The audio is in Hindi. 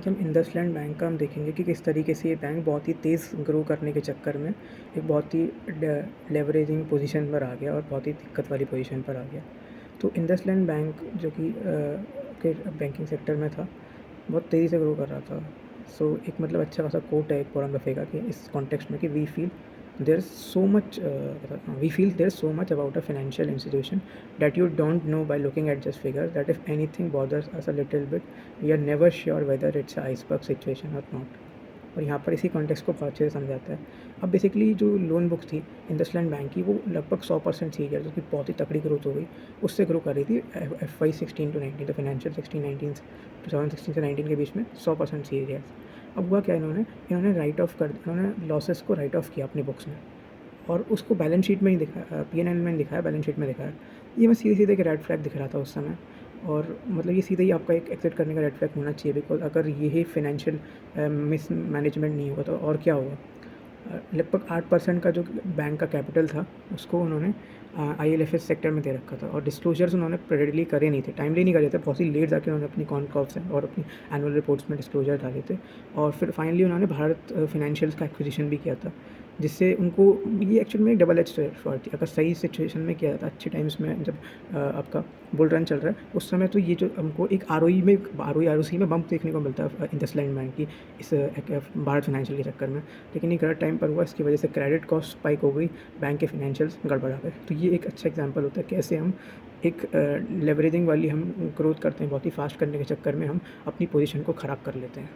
आज हम इंडसलैंड बैंक का हम देखेंगे कि किस तरीके से ये बैंक बहुत ही तेज़ ग्रो करने के चक्कर में एक बहुत ही लेवरेजिंग पोजीशन पर आ गया और बहुत ही दिक्कत वाली पोजीशन पर आ गया। तो इंडसलैंड बैंक जो कि के बैंकिंग सेक्टर में था, बहुत तेज़ी से ग्रो कर रहा था। सो एक मतलब अच्छा खासा कोट है एक वॉरेन बफे का कि इस कॉन्टेक्स्ट में कि we feel there's so much about a financial institution that you don't know by looking at just figures, that if anything bothers us a little bit, we are never sure whether it's a iceberg situation or not. और यहाँ पर इसी कॉन्टेक्स्ट को बहुत अच्छे से समझाता है। अब बेसिकली जो लोन बुक्स थी इंडसलैंड बैंक की, वो लगभग 100% सीरियर, जो कि बहुत ही तगड़ी ग्रोथ हो गई, उससे ग्रो कर रही थी FY 16 to 19, तो फाइनेंशियल 2016 से 19 के बीच में 100% सीरियर। अब हुआ क्या, इन्होंने राइट ऑफ कर, इन्होंने लॉसेस को राइट ऑफ किया अपनी बुक्स में और उसको बैलेंस शीट में ही दिखाया, P&L में दिखाया, बैलेंस शीट में दिखाया। ये मैं सीधे-सीधे एक रेड फ्लैग दिख रहा था उस समय, और मतलब ये सीधे ही आपका एक एग्ज़िट करने का रेड फ्लैग होना चाहिए, बिकॉज़ अगर ये फाइनेंशियल मिसमैनेजमेंट नहीं होगा तो और क्या होगा। लगभग 8% का जो बैंक का कैपिटल था उसको उन्होंने IL&FS सेक्टर में दे रखा था, और डिस्क्लोजर्स उन्होंने रेडिली करे नहीं थे, टाइमली नहीं करे थे, बहुत ही लेट जाके उन्होंने अपनी कॉन कॉल्स और अपनी एनुअल रिपोर्ट्स में डिस्क्लोजर डाले थे। और फिर फाइनली उन्होंने भारत फाइनेंशियल्स का एक्विजिशन भी किया था, जिससे उनको ये एक्चुअल में एक डबल एज स्वॉर्ड थी। अगर सही सिचुएशन में किया जाता, अच्छे टाइम्स में, जब आपका बुल रन चल रहा है उस समय, तो ये जो हमको एक ROE में बम्प देखने को मिलता है इंडसलैंड बैंक की इस भारत फाइनेंशियल के चक्कर में। लेकिन ये गलत टाइम पर हुआ, इसकी वजह से क्रेडिट कॉस्ट स्पाइक हो गई, बैंक के फाइनेंशियल्स गड़बड़ा गए। तो ये एक अच्छा एग्जांपल होता है कैसे हम एक लेवरेजिंग वाली हम ग्रोथ करते हैं, बहुत ही फास्ट करने के चक्कर में हम अपनी पोजीशन को ख़राब कर लेते हैं।